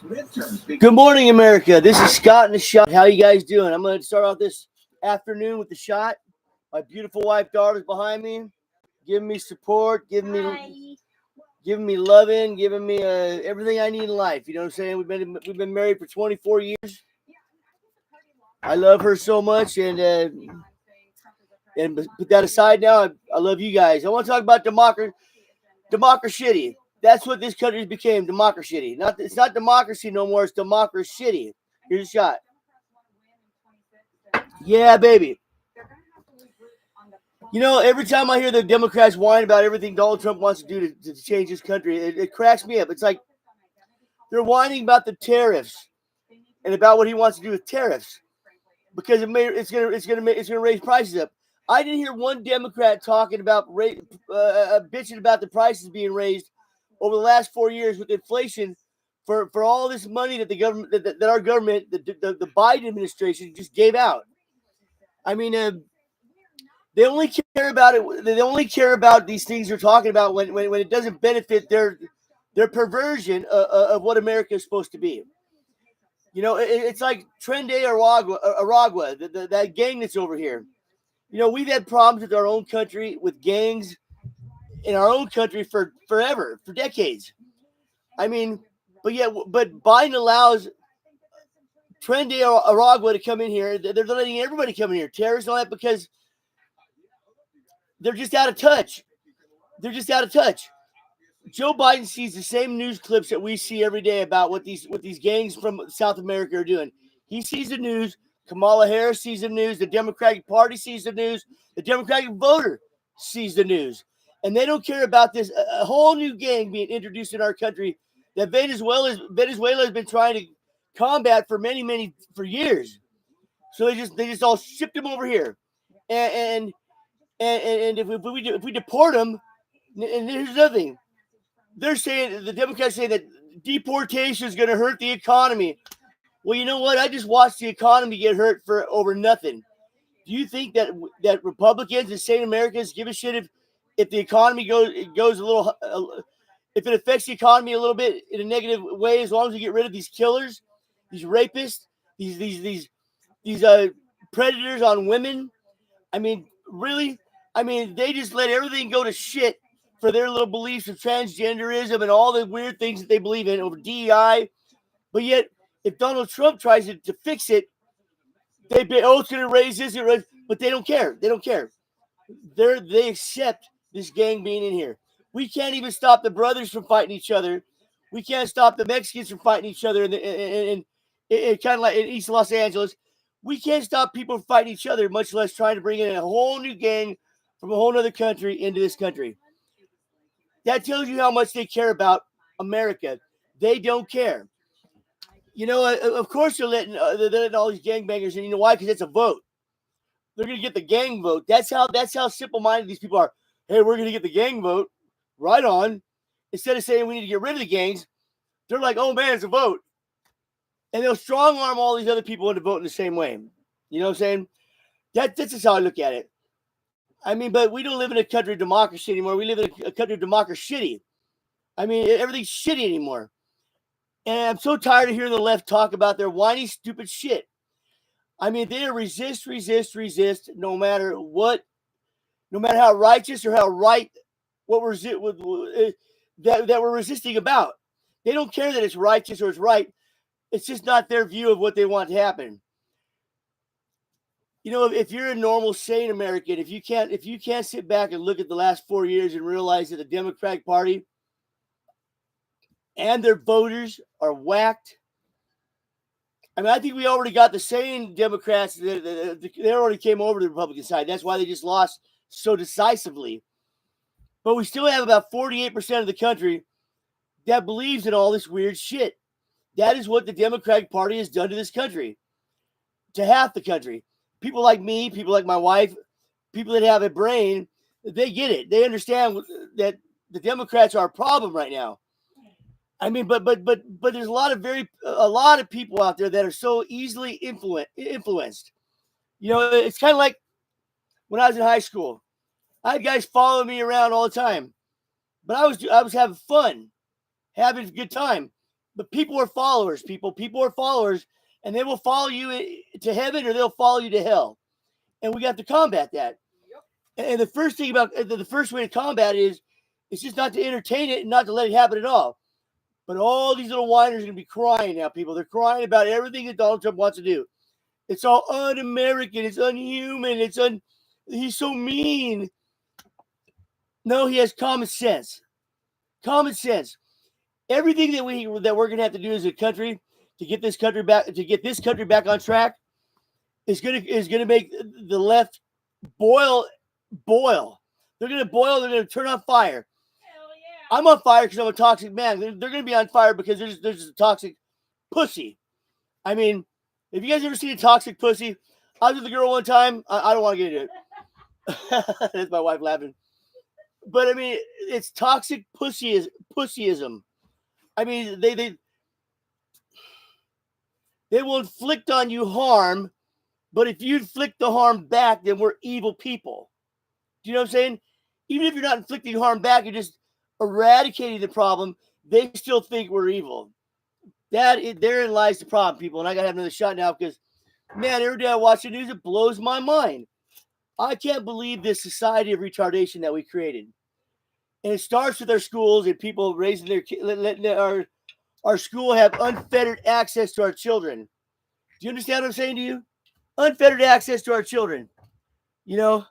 Good morning, America. This is Scott in the shot. How you guys doing? I'm going to start off this afternoon with the shot. My beautiful wife, daughter's behind me, giving me support, giving me loving, giving me everything I need in life. You know what I'm saying? We've been married for 24 years. I love her so much, and put that aside now. I love you guys. I want to talk about democrashity. That's what this country became, democrashity. It's not democracy no more. It's democrashity. Here's a shot. Yeah, baby. You know, every time I hear the Democrats whine about everything Donald Trump wants to do to change this country, it cracks me up. It's like they're whining about the tariffs and about what he wants to do with tariffs because it's gonna raise prices up. I didn't hear one Democrat talking about bitching about the prices being raised over the last 4 years with inflation for all this money that the government that our government the Biden administration just gave out. I mean, they only care about it. They only care about these things they're talking about when it doesn't benefit their perversion of what America is supposed to be. You know, it's like Tren de Aragua, that gang that's over here. You know, we've had problems with our own country, with gangs in our own country for forever, for decades. I mean, but Biden allows Tren de Aragua to come in here. They're letting everybody come in here, terrorists and all that, because they're just out of touch. They're just out of touch. Joe Biden sees the same news clips that we see every day about what these gangs from South America are doing. He sees the news. Kamala Harris sees the news. The Democratic Party sees the news. The Democratic voter sees the news. And they don't care about this a whole new gang being introduced in our country that Venezuela has been trying to combat for many years. So they just all shipped them over here, and if we deport them, and here's another thing, the Democrats say that deportation is going to hurt the economy. Well, you know what? I just watched the economy get hurt for over nothing. Do you think that Republicans and sane Americans give a shit if the economy goes a little, if it affects the economy a little bit in a negative way, as long as we get rid of these killers, these rapists, these predators on women? I mean, really? I mean, they just let everything go to shit for their little beliefs of transgenderism and all the weird things that they believe in over DEI. But yet, if Donald Trump tries to fix it, it's going to raise this, but they don't care. They don't care. They accept this gang being in here. We can't even stop the brothers from fighting each other. We can't stop the Mexicans from fighting each other in kind of like in East Los Angeles. We can't stop people from fighting each other, much less trying to bring in a whole new gang from a whole other country into this country. That tells you how much they care about America. They don't care. You know, of course they're letting all these gangbangers in. You know why? Because it's a vote. They're going to get the gang vote. That's how simple-minded these people are. Hey, we're going to get the gang vote. Right on. Instead of saying we need to get rid of the gangs, they're like, oh, man, it's a vote. And they'll strong-arm all these other people into voting the same way. You know what I'm saying? That's just how I look at it. I mean, but we don't live in a country of democracy anymore. We live in a country of democrashity. I mean, everything's shitty anymore. And I'm so tired of hearing the left talk about their whiny, stupid shit. I mean, they resist, no matter what, no matter how righteous or how right that we're resisting about. They don't care that it's righteous or it's right. It's just not their view of what they want to happen. You know, if you're a normal, sane American, if you can't sit back and look at the last 4 years and realize that the Democratic Party and their voters are whacked. I mean, I think we already got the sane Democrats. They already came over to the Republican side. That's why they just lost so decisively. But we still have about 48% of the country that believes in all this weird shit. That is what the Democratic Party has done to this country, to half the country. People like me, people like my wife, people that have a brain, they get it. They understand that the Democrats are a problem right now. I mean, but there's a lot of people out there that are so easily influenced. You know, it's kind of like when I was in high school. I had guys following me around all the time, but I was having fun, having a good time. But people are followers, people are followers, and they will follow you to heaven or they'll follow you to hell. And we got to combat that. And the first thing about the first way to combat it is it's just not to entertain it and not to let it happen at all. But all these little whiners are going to be crying now, people. They're crying about everything that Donald Trump wants to do. It's all un-American. It's unhuman. He's so mean. No, he has common sense. Common sense. Everything that we're going to have to do as a country to get this country back on track is going to make the left boil. They're going to boil. They're going to turn on fire. Hell yeah. I'm on fire because I'm a toxic man. They're going to be on fire because there's just a toxic pussy. I mean, have you guys ever seen a toxic pussy? I was with a girl one time. I don't want to get into it. That's my wife laughing. But I mean, it's toxic pussyism. I mean, they will inflict on you harm, but if you inflict the harm back, then we're evil people. Do you know what I'm saying? Even if you're not inflicting harm back, you're just eradicating the problem, they still think we're evil. Therein lies the problem, people. And I got to have another shot now because, man, every day I watch the news, it blows my mind. I can't believe this society of retardation that we created. And it starts with our schools and people raising their kids, letting our school have unfettered access to our children. Do you understand what I'm saying to you? Unfettered access to our children. You know?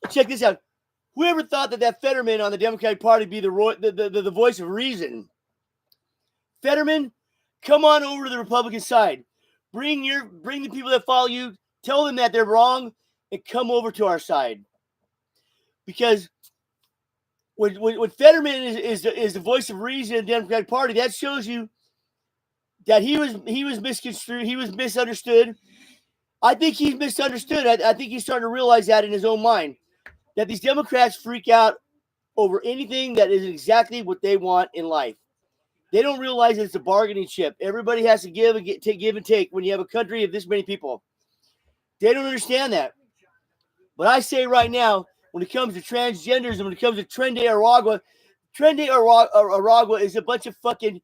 Check this out. Whoever thought that Fetterman on the Democratic Party be the voice of reason? Fetterman, come on over to the Republican side. Bring the people that follow you. Tell them that they're wrong and come over to our side. Because when Fetterman is the voice of reason in the Democratic Party, that shows you that he was misconstrued. He was misunderstood. I think he's misunderstood. I think he's starting to realize that in his own mind. That these Democrats freak out over anything that is exactly what they want in life. They don't realize it's a bargaining chip. Everybody has to give and take when you have a country of this many people. They don't understand that. But I say right now, when it comes to transgenders and when it comes to Trende Aragua is a bunch of fucking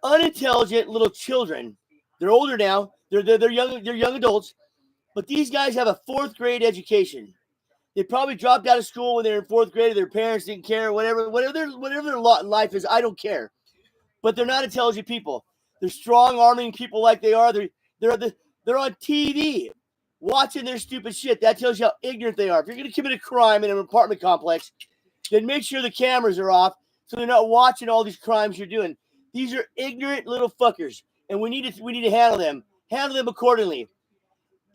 unintelligent little children. They're older now. They're young adults. But these guys have a 4th grade education. They probably dropped out of school when they were in 4th grade. Their parents didn't care. Whatever their lot in life is, I don't care. But they're not intelligent people. They're strong-arming people like they are. They're on TV watching their stupid shit. That tells you how ignorant they are. If you're going to commit a crime in an apartment complex, then make sure the cameras are off so they're not watching all these crimes you're doing. These are ignorant little fuckers, and we need to handle them. Handle them accordingly.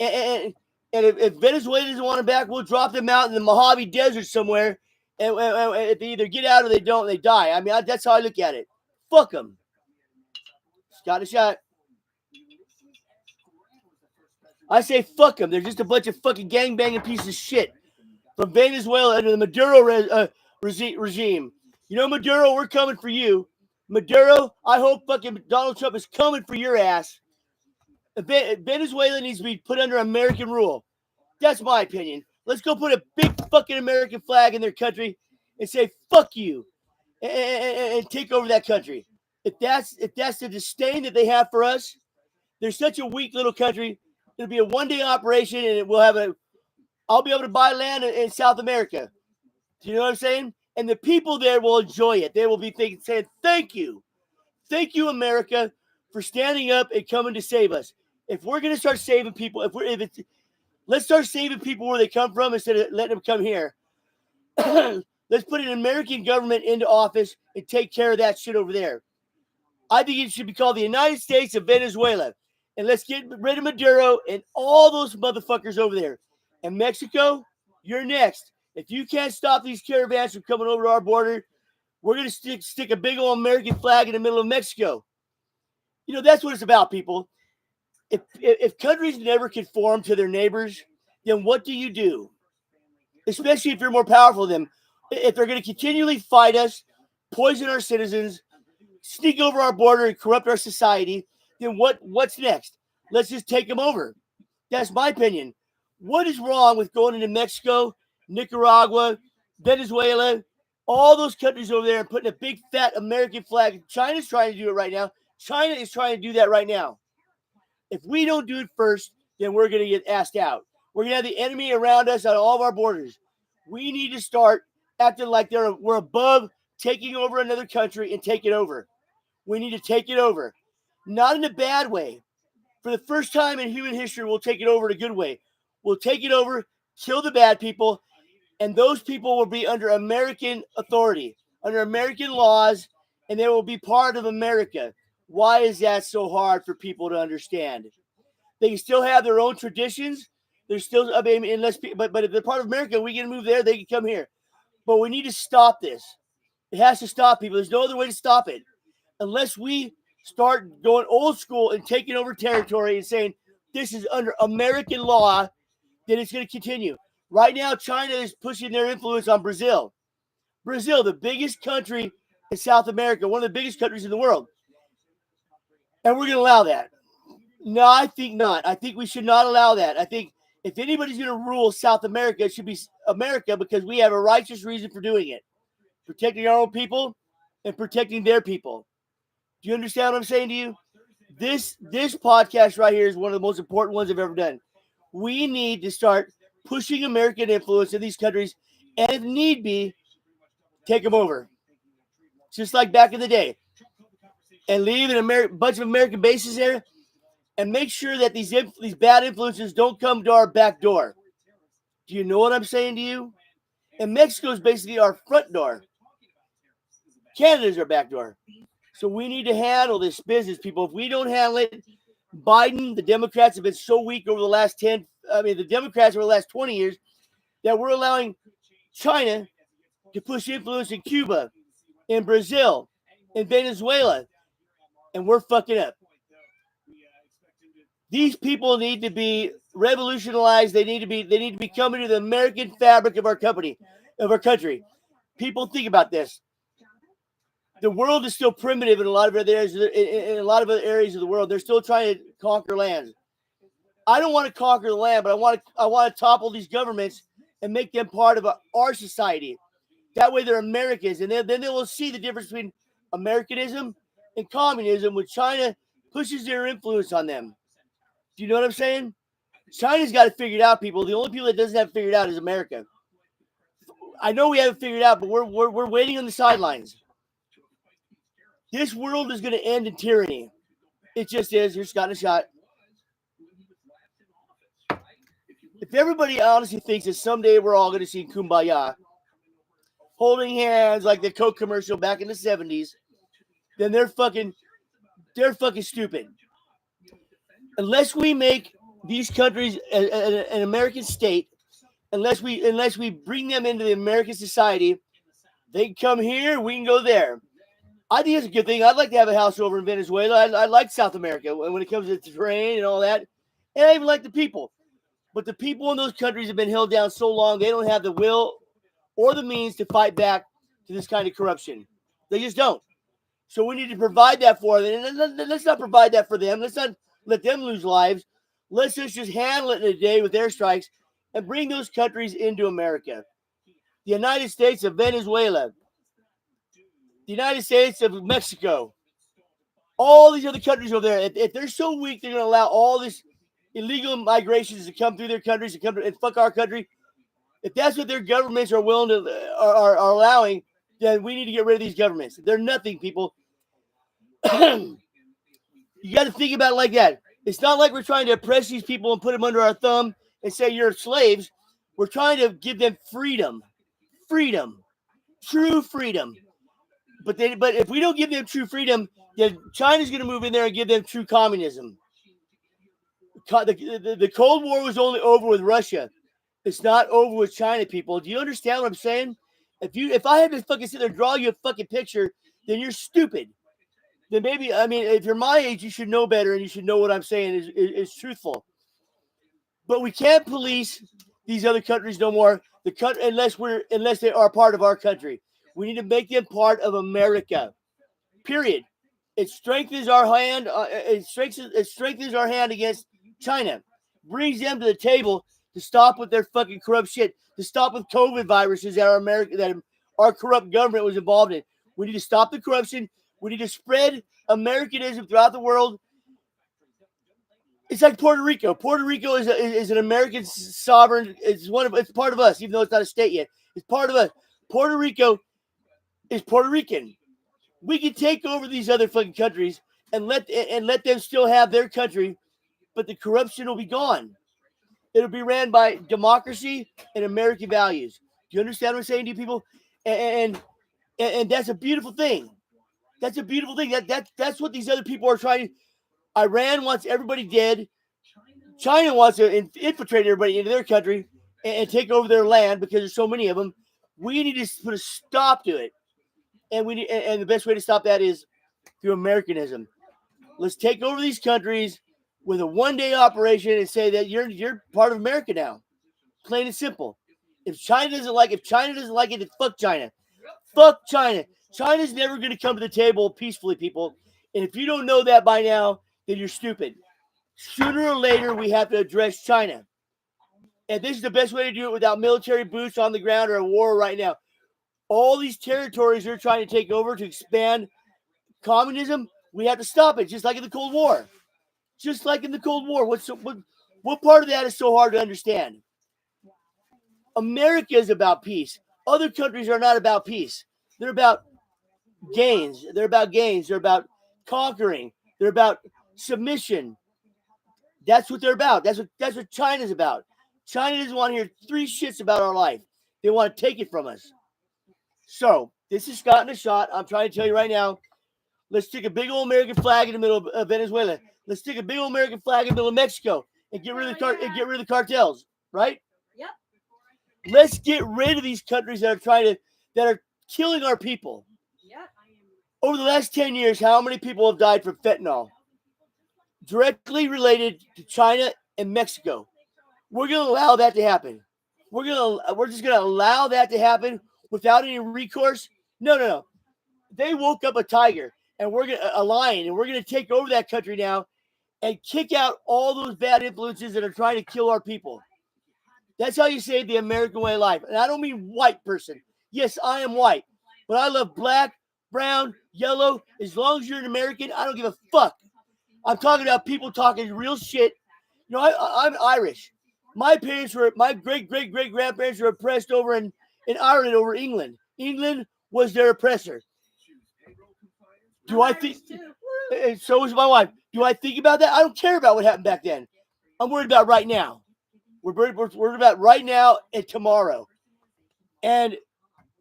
And if Venezuela doesn't want them back, we'll drop them out in the Mojave Desert somewhere. And if they either get out or they don't, they die. I mean, that's how I look at it. Fuck them. Got a shot. I say fuck them. They're just a bunch of fucking gangbanging pieces of shit from Venezuela under the Maduro regime. You know, Maduro, we're coming for you. Maduro, I hope fucking Donald Trump is coming for your ass. Venezuela needs to be put under American rule. That's my opinion. Let's go put a big fucking American flag in their country and say fuck you and take over that country. If that's the disdain that they have for us, they're such a weak little country. It'll be a one-day operation, and I'll be able to buy land in South America. Do you know what I'm saying? And the people there will enjoy it. They will be saying, thank you, America, for standing up and coming to save us. If we're going to start saving people, let's start saving people where they come from instead of letting them come here. Let's put an American government into office and take care of that shit over there. I think it should be called the United States of Venezuela. And let's get rid of Maduro and all those motherfuckers over there. And Mexico, you're next. If you can't stop these caravans from coming over to our border, we're going to stick a big old American flag in the middle of Mexico. You know, that's what it's about, people. If countries never conform to their neighbors, then what do you do? Especially if you're more powerful than them. If they're going to continually fight us, poison our citizens, sneak over our border and corrupt our society, then what's next? Let's just take them over. That's my opinion. What is wrong with going into Mexico, Nicaragua, Venezuela, all those countries over there and putting a big fat American flag. China's trying to do it right now. China is trying to do that right now. If we don't do it first, then we're going to get asked out. We're going to have the enemy around us on all of our borders. We need to start acting like we're above taking over another country and take it over. We need to take it over. Not in a bad way. For the first time in human history, we'll take it over in a good way. We'll take it over, kill the bad people, and those people will be under American authority, under American laws, and they will be part of America. Why is that so hard for people to understand? They can still have their own traditions. There's still, I mean, unless, but if they're part of America, we can move there. They can come here. But we need to stop this. It has to stop, people. There's no other way to stop it. Unless we start going old school and taking over territory and saying this is under American law, then it's going to continue. Right now, China is pushing their influence on Brazil. Brazil, the biggest country in South America, one of the biggest countries in the world. And we're going to allow that. No, I think not. I think we should not allow that. I think if anybody's going to rule South America, it should be America because we have a righteous reason for doing it. Protecting our own people and protecting their people. Do you understand what I'm saying to you? This podcast right here is one of the most important ones I've ever done. We need to start pushing American influence in these countries and if need be, take them over. Just like back in the day. And leave a bunch of American bases there and make sure that these bad influences don't come to our back door. Do you know what I'm saying to you? And Mexico is basically our front door. Canada's our back door. So we need to handle this business, people. If we don't handle it, Biden, the Democrats have been so weak over the last the Democrats over the last 20 years that we're allowing China to push influence in Cuba, in Brazil, in Venezuela, and we're fucking up. These people need to be revolutionized. They need to be coming to the American fabric of our country. People, think about this. The world is still primitive in a lot of other areas. In a lot of other areas of the world, they're still trying to conquer lands. I don't want to conquer the land, but I want to topple these governments and make them part of our society. That way, they're Americans, and then they will see the difference between Americanism and communism when China pushes their influence on them. Do you know what I'm saying? China's got it figured out, people. The only people that doesn't have it figured out is America. I know we haven't figured it out, but we're waiting on the sidelines. This world is going to end in tyranny. It just is. Here's Scott in a shot. If everybody honestly thinks that someday we're all going to see Kumbaya, holding hands like the Coke commercial back in the 70s, then they're fucking stupid. Unless we make these countries an American state, unless we bring them into the American society, they can come here, we can go there. I think it's a good thing. I'd like to have a house over in Venezuela. I like South America when it comes to the terrain and all that. And I even like the people. But the people in those countries have been held down so long, they don't have the will or the means to fight back to this kind of corruption. They just don't. So we need to provide that for them. And let's not provide that for them. Let's not let them lose lives. Let's just handle it in a day with airstrikes and bring those countries into America. The United States of Venezuela. The United States of Mexico. All these other countries over there. If they're so weak, they're going to allow all this illegal migrations to come through their countries and fuck our country. If that's what their governments are willing to are allowing, then we need to get rid of these governments. They're nothing, people. You got to think about it like that. It's not like we're trying to oppress these people and put them under our thumb and say you're slaves. We're trying to give them freedom, true freedom. But if we don't give them true freedom, then China's going to move in there and give them true communism. The Cold War was only over with Russia. It's not over with China, people. Do you understand what I'm saying? If I had to fucking sit there and draw you a fucking picture, then you're stupid. Then maybe, if you're my age, you should know better and you should know what I'm saying is truthful. But we can't police these other countries no more. Unless they are part of our country. We need to make them part of America. Period. It strengthens our hand. It strengthens our hand against China. Brings them to the table to stop with their fucking corrupt shit. To stop with COVID viruses that are our corrupt government was involved in. We need to stop the corruption. We need to spread Americanism throughout the world. It's like Puerto Rico. Puerto Rico is an American sovereign. It's part of us, even though it's not a state yet. It's part of us. Puerto Rico is Puerto Rican. We can take over these other fucking countries and let them still have their country, but the corruption will be gone. It'll be ran by democracy and American values. Do you understand what I'm saying to you people? And that's a beautiful thing. That's a beautiful thing. That's what these other people are trying. Iran wants everybody dead. China wants to infiltrate everybody into their country and take over their land because there's so many of them. We need to put a stop to it, and the best way to stop that is through Americanism. Let's take over these countries with a one-day operation and say that you're part of America now. Plain and simple. If China doesn't like it, then fuck China. Fuck China. China's never going to come to the table peacefully, people. And if you don't know that by now, then you're stupid. Sooner or later, we have to address China. And this is the best way to do it without military boots on the ground or a war right now. All these territories they're trying to take over to expand communism, we have to stop it, just like in the Cold War. Just like in the Cold War. What part of that is so hard to understand? America is about peace. Other countries are not about peace. They're about gains. They're about conquering. They're about submission. That's what they're about. That's what China's about. China doesn't want to hear three shits about our life. They want to take it from us. So, this is Scott in a Shot. I'm trying to tell you right now, let's stick a big old American flag in the middle of Venezuela. Let's stick a big old American flag in the middle of Mexico and get rid of the cartels, right? Yep. Let's get rid of these countries that are killing our people. Yep. Over the last 10 years, how many people have died from fentanyl? Directly related to China and Mexico. We're going to allow that to happen. We're just going to allow that to happen without any recourse. No. They woke up a tiger and a lion, and we're going to take over that country now and kick out all those bad influences that are trying to kill our people. That's how you save the American way of life. And I don't mean white person. Yes, I am white, but I love black, brown, yellow. As long as you're an American, I don't give a fuck. I'm talking about people talking real shit. You know, I'm Irish. My great-great-great-grandparents were oppressed over in Ireland over England. England was their oppressor. Do I think? And so is my wife. Do I think about that? I don't care about what happened back then. I'm worried about right now. We're worried about right now and tomorrow. And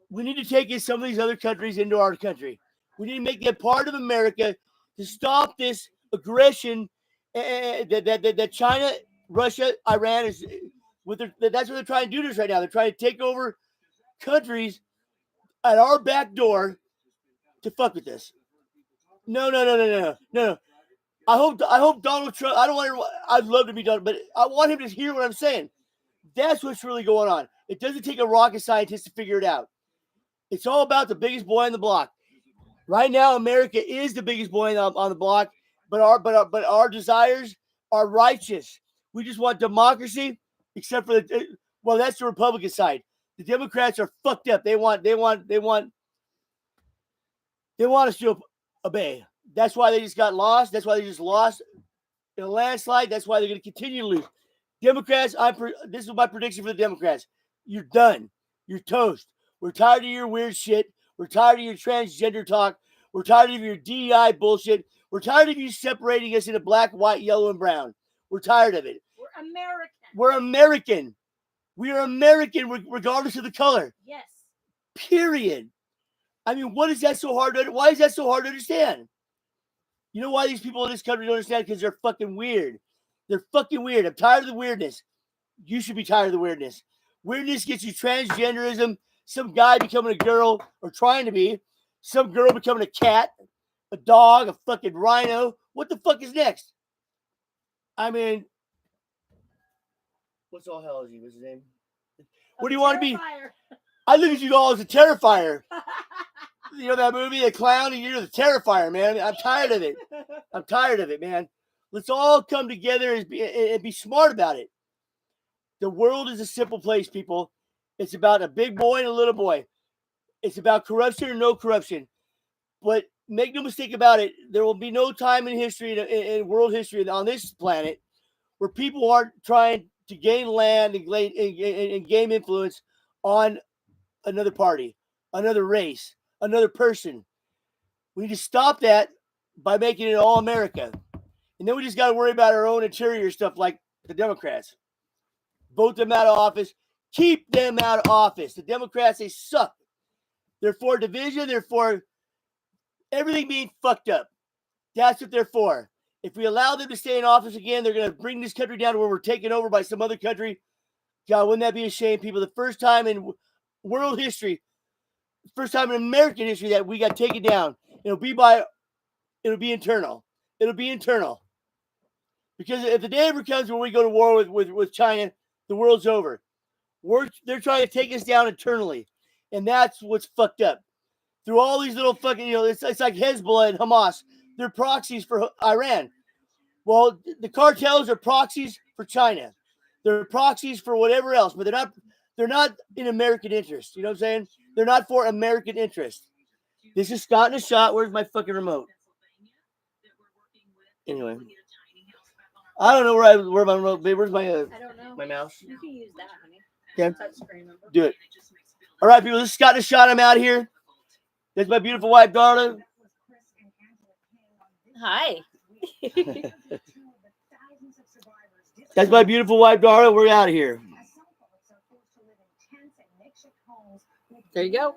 we need to take in some of these other countries into our country. We need to make them part of America to stop this aggression that China, Russia, Iran is. That's what they're trying to do to us right now. They're trying to take over countries at our back door to fuck with us. No. I hope Donald Trump. I'd love to be Donald, but I want him to hear what I'm saying. That's what's really going on. It doesn't take a rocket scientist to figure it out. It's all about the biggest boy on the block. Right now, America is the biggest boy on the block, but our desires are righteous. We just want democracy, except for that's the Republican side. The Democrats are fucked up. They want us to obey. That's why they just got lost. That's why they just lost in a landslide. That's why they're going to continue to lose. Democrats, this is my prediction for the Democrats. You're done. You're toast. We're tired of your weird shit. We're tired of your transgender talk. We're tired of your DEI bullshit. We're tired of you separating us into black, white, yellow, and brown. We're tired of it. We're American. We're American. We are American regardless of the color. Yes. Period. I mean, why is that so hard to understand? You know why these people in this country don't understand? Because they're fucking weird. They're fucking weird. I'm tired of the weirdness. You should be tired of the weirdness. Weirdness gets you transgenderism, some guy becoming a girl, or trying to be, some girl becoming a cat, a dog, a fucking rhino. What the fuck is next? I mean, what's all hell is he? What's his name? What do you want to be? I look at you all as a terrifier. You know that movie, The Clown, and you're the terrifier, man. I'm tired of it. I'm tired of it, man. Let's all come together and be smart about it. The world is a simple place, people. It's about a big boy and a little boy. It's about corruption or no corruption. But make no mistake about it, there will be no time in history, in world history on this planet, where people aren't trying to gain land and gain influence on another party, another race, another person. We need to stop that by making it all America. And then we just got to worry about our own interior stuff like the Democrats. Vote them out of office. Keep them out of office. The Democrats, they suck. They're for division. They're for everything being fucked up. That's what they're for. If we allow them to stay in office again, they're going to bring this country down to where we're taken over by some other country. God, wouldn't that be a shame, people? The first time in world history, first time in American history that we got taken down. It'll be internal. It'll be internal. Because if the day ever comes when we go to war with China, the world's over. They're trying to take us down internally. And that's what's fucked up. Through all these little fucking, it's like Hezbollah and Hamas. They're proxies for Iran. Well, the cartels are proxies for China. They're proxies for whatever else, but they're not in American interest. You know what I'm saying? They're not for American interest. This is Scott in a shot. Where's my fucking remote? Anyway. I don't know where my remote, babe. Where's my I don't know. My mouse? You can use that, honey. Yeah. Touchscreen, remember? Do it. All right, people. This is Scott in a shot. I'm out here. There's my beautiful wife, Darla. Hi. That's my beautiful wife, Darla. We're out of here. There you go.